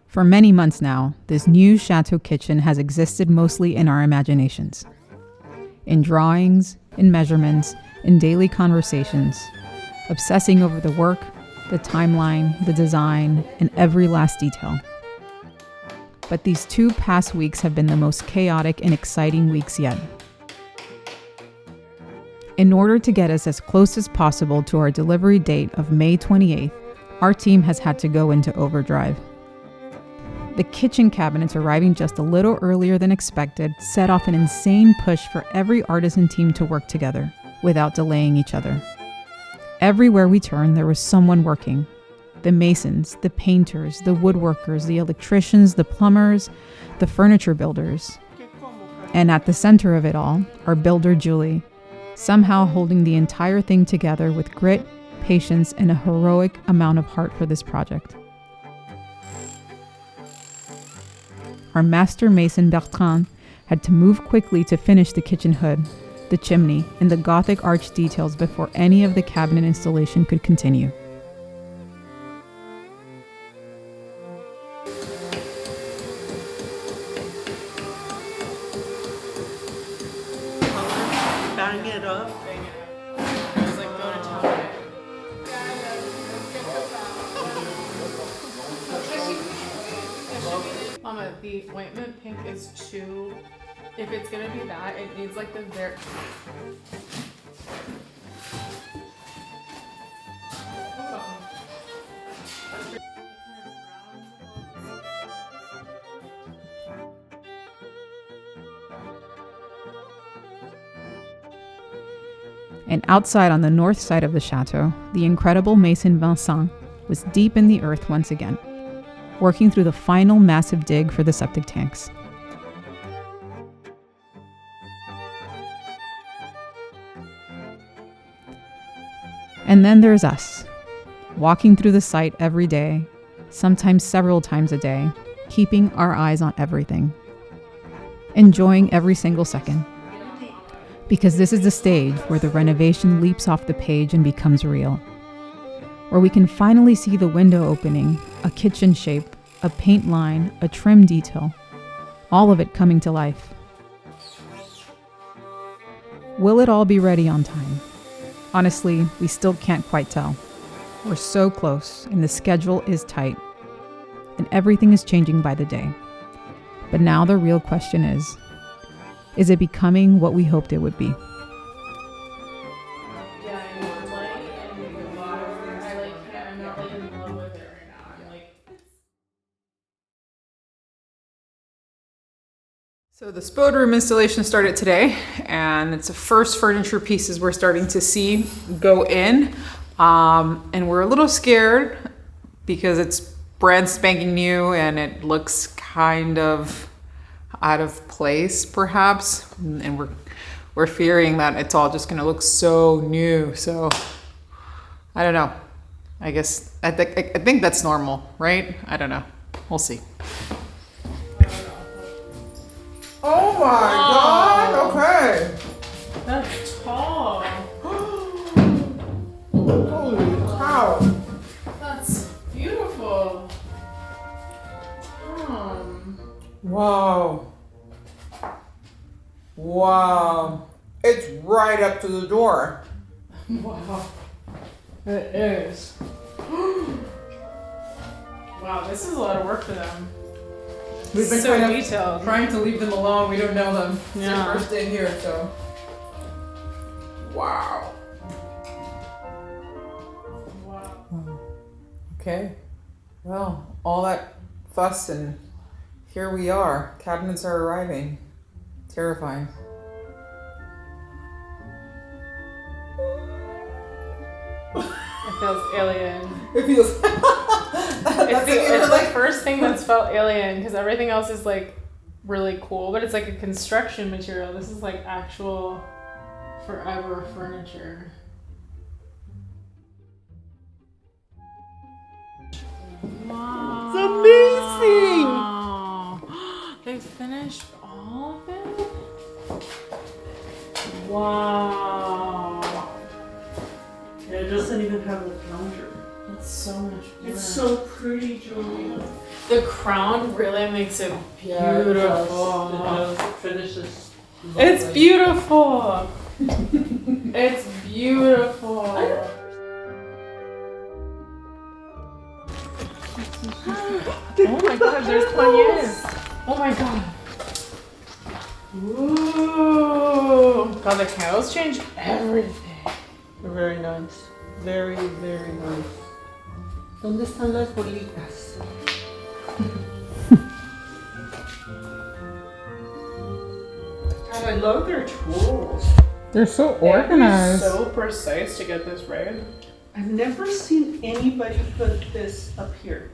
For many months now, this new Château kitchen has existed mostly in our imaginations. In drawings, in measurements, in daily conversations, obsessing over the work, the timeline, the design, and every last detail. But these 2 past weeks have been the most chaotic and exciting weeks yet. In order to get us as close as possible to our delivery date of May 28th, our team has had to go into overdrive. The kitchen cabinets arriving just a little earlier than expected set off an insane push for every artisan team to work together without delaying each other. Everywhere we turned, there was someone working. The masons, the painters, the woodworkers, the electricians, the plumbers, the furniture builders. And at the center of it all, our builder Julie, somehow holding the entire thing together with grit, patience, and a heroic amount of heart for this project. Our master mason Bertrand had to move quickly to finish the kitchen hood, the chimney, and the Gothic arch details before any of the cabinet installation could continue. Bang it up. I was like, go to town. Mama, the ointment pink is too. If it's gonna be that, it needs like the very. And outside on the north side of the chateau, the incredible mason Vincent was deep in the earth once again, working through the final massive dig for the septic tanks. And then there's us, walking through the site every day, sometimes several times a day, keeping our eyes on everything, enjoying every single second. Because this is the stage where the renovation leaps off the page and becomes real. Where we can finally see the window opening, a kitchen shape, a paint line, a trim detail, all of it coming to life. Will it all be ready on time? Honestly, we still can't quite tell. We're so close, and the schedule is tight, and everything is changing by the day. But now the real question is it becoming what we hoped it would be? Yeah, I know. I'm not like in love with it right now. I'm like. So the spode room installation started today, and it's the first furniture pieces we're starting to see go in. And we're a little scared because it's brand spanking new and it looks kind of out of place, perhaps. And we're fearing that it's all just gonna look so new. So I don't know. I guess I think that's normal, right? I don't know. We'll see. Oh my God! Okay. That's tall. Holy cow! That's beautiful. Wow. Wow. It's right up to the door. Wow. It is. Wow, this is a lot of work for them. We've been So kind of detailed. trying to leave them alone. We don't know them. It's Yeah. their first day here, so. Wow. Wow. Okay. Well, all that fuss and here we are. Cabinets are arriving. Terrifying. It feels alien. It feels. It's the first thing that's felt alien because everything else is like really cool, but it's like a construction material. This is like actual forever furniture. Wow. It's amazing! They finished all of it? Wow. Yeah, it doesn't even have the counter. That's It's so much work. It's so pretty, Julia. The crown really makes it beautiful. Yeah, it finishes. It's beautiful. It's beautiful. Oh my god, there's Poniers. Oh my god. Ooh. God, the candles change everything. Very nice. Very, very nice. ¿Dónde están las bolitas? God, I love their tools. They're so It's so precise to get this right. I've never seen anybody put this up here.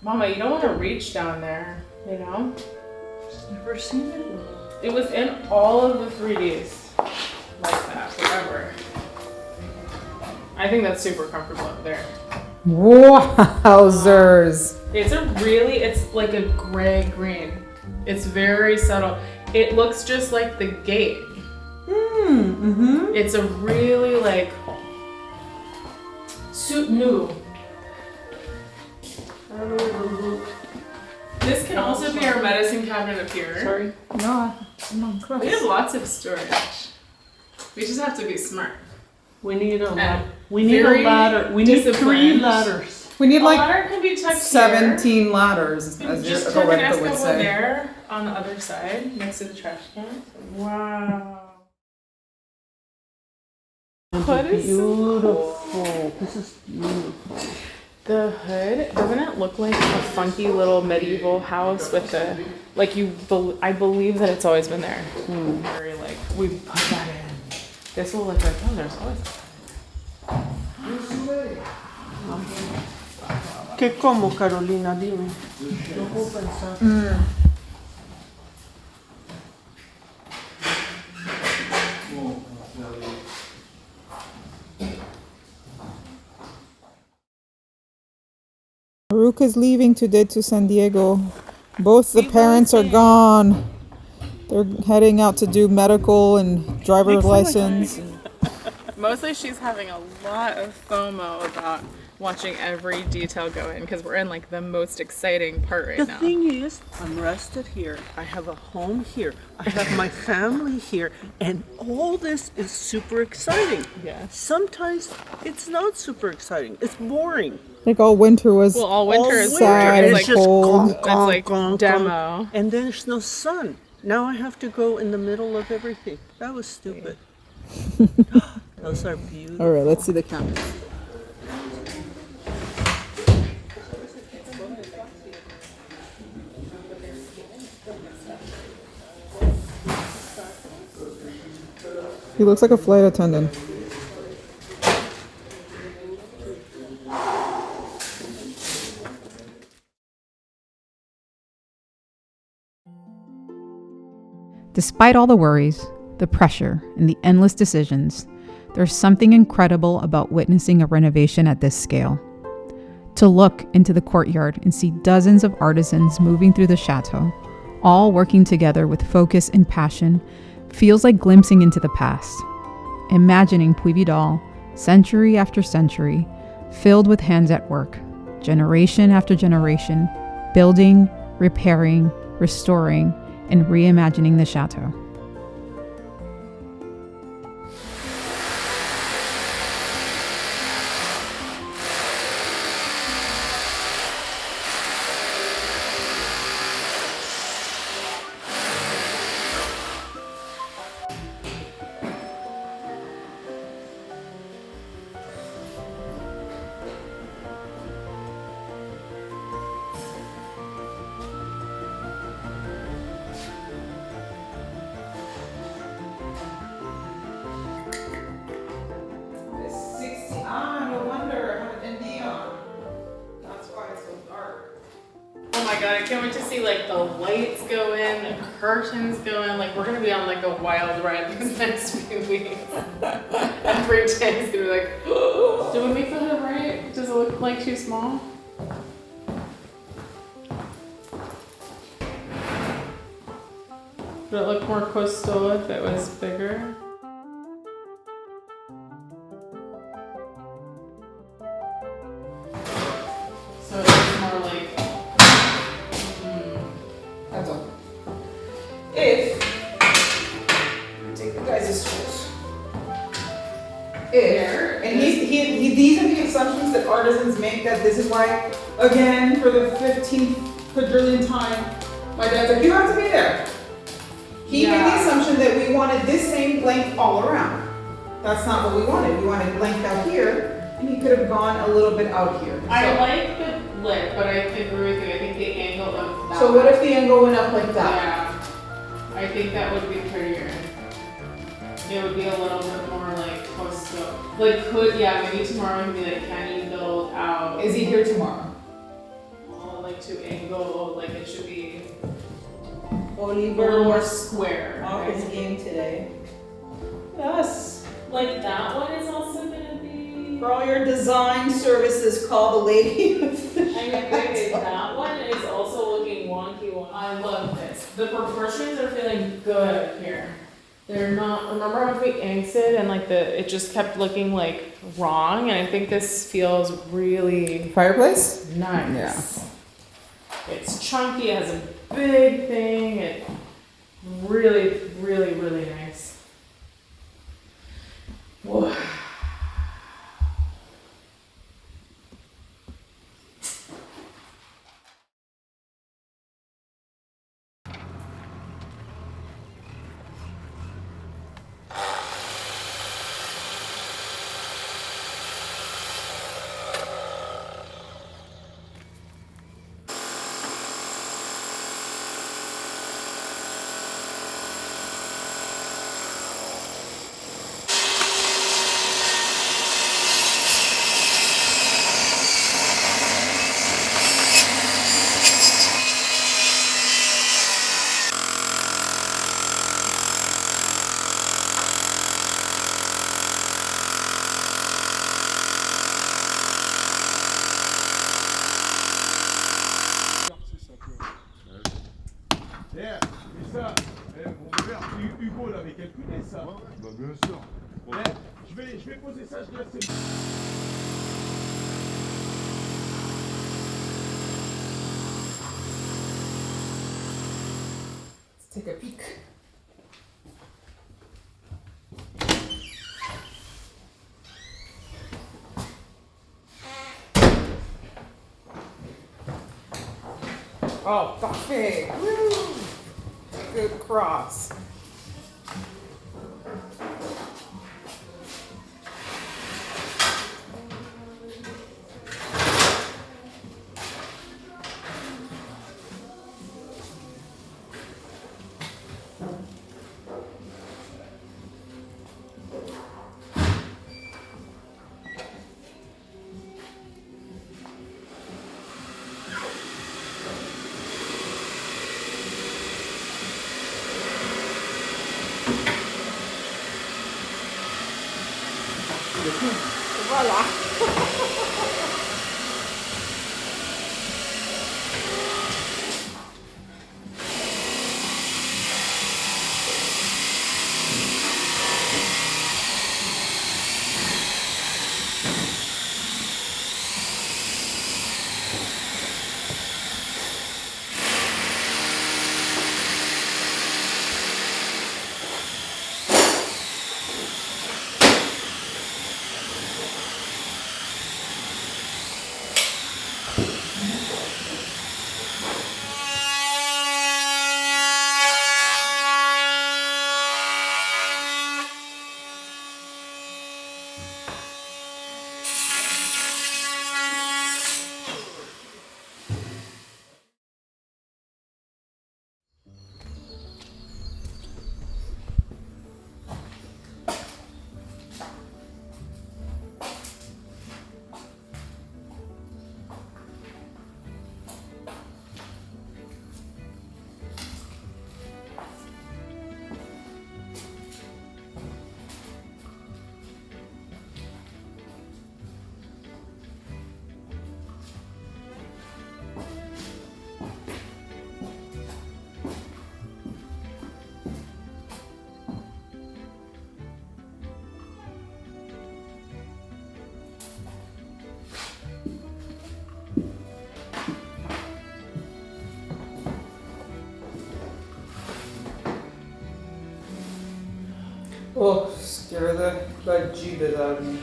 Mama, you don't want to reach down there, you know? Never seen it. It was in all of the 3Ds like that forever. I think that's super comfortable up there. Wowzers. It's like a gray green. It's very subtle. It looks just like the gate. Mm-hmm. It's a really like suit new. This can also be our medicine cabinet up here. Sorry. No, I'm close. We have lots of storage. We just have to be smart. We need a And We need a very ladder. We need 3 disciplined. ladders. We need A like ladder can be tucked 17 ladders, here. as Just your tuck an Alexa would escapade say. there on the other side, next to the trash can. Wow. Hood is so Beautiful. cool. This is beautiful. The hood, doesn't it look like a funky little medieval house with the, like I believe that it's always been there. Very like, we put that in. This will look like, oh, there's always. ¿Qué como, Carolina? Dime. No puedo pensar. Baruch is leaving today to San Diego. Both the parents are gone. They're heading out to do medical and driver's license. Mostly she's having a lot of FOMO about watching every detail go in because we're in like the most exciting part right The now. thing is, I'm rested here. I have a home here. I have my family here. And all this is super exciting. Yeah. Sometimes it's not super exciting. It's boring. Like all winter was Well, all winter All is sad winter, and it's just cold. It's like gong, demo. And then there's no sun. Now I have to go in the middle of everything. That was stupid. Those are beautiful. All right, let's see the camera. He looks like a flight attendant. Despite all the worries, the pressure, and the endless decisions, there's something incredible about witnessing a renovation at this scale. To look into the courtyard and see dozens of artisans moving through the chateau, all working together with focus and passion, feels like glimpsing into the past. Imagining Puy Vidal, century after century, filled with hands at work, generation after generation, building, repairing, restoring, and reimagining the chateau. No wonder I have an ND on. That's why it's so dark. Oh my god, I can't wait to see like the lights go in, the curtains go in. Like we're gonna be on like a wild ride these next few weeks. Every day is gonna be like, did we make the hood right? Does it look like too small? Would it look more coastal if it was bigger? constructions that artisans make, that this is why, again, for the 15th quadrillion time, my dad's like, you have to be there. He made the assumption that we wanted this same length all around. That's not what we wanted. We wanted length out here, and he could have gone a little bit out here. I like the lip, but I agree with you. I think the angle of that. So what if the angle went up like that? Yeah, I think that would be prettier. It would be a little bit more like close to, like maybe tomorrow can be like, can you build out? Is he here tomorrow? Like to angle, like it should be Oliver a little more was square. off Right? his game today. Yes. Like that one is also gonna be. For all your design services, call the lady of the I that one is also looking wonky. I love this. The proportions are feeling good here. They're not. Remember how we inked it and like it just kept looking like wrong, and I think this feels really Fireplace? nice. Yeah. It's chunky. It has a big thing. It really, really, really nice. Whoa. Hugo l'avait calculé ça. Bah bien sûr. Je vais poser ça, je laisse. Let's take a peek. Oh, perfect. Woo! Good cross. Voilà. Oh, scare the bejeebus out of me.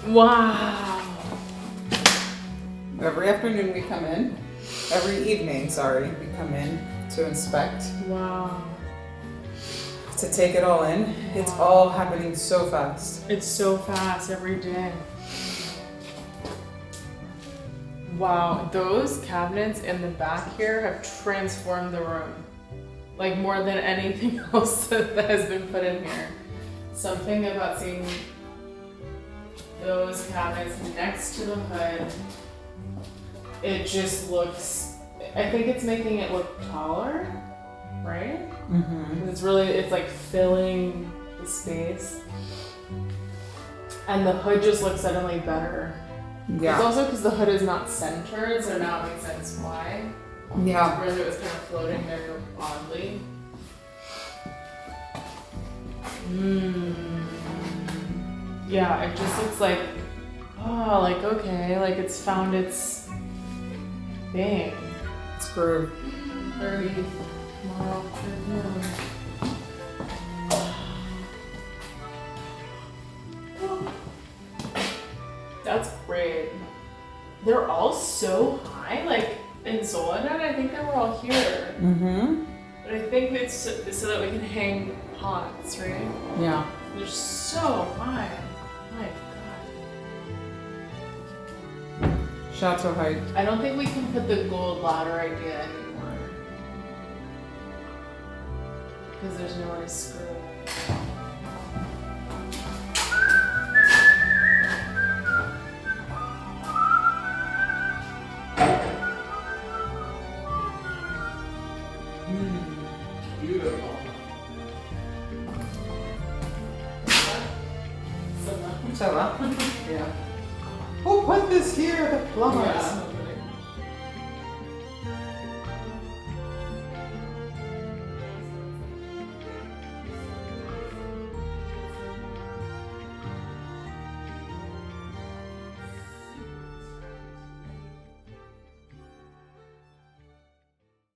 Wow. Every afternoon we come in, every evening, sorry, we come in to inspect, Wow. to take it all in. It's all happening so fast. It's so fast every day. Wow, those cabinets in the back here have transformed the room. Like more than anything else that has been put in here. Something about seeing those cabinets next to the hood, it just looks, I think it's making it look taller, right? Mm-hmm. It's like filling the space. And the hood just looks suddenly better. It's Yeah. also because the hood is not centered, so now it makes sense why. Yeah. Whereas it was kind of floating there oddly. Yeah, it just looks like, oh, like okay, like it's found its thing. It's grooved. 30 tomorrow afternoon. That's great. They're all so high, like in Soledad, I think they were all here. Mm-hmm. But I think it's so that we can hang pots, right? Yeah. They're so high. My God. Château height. I don't think we can put the gold ladder idea anymore. Because there's nowhere to screw it. Beautiful. Ça va? Yeah. Who put this here? The plumbers. Yeah.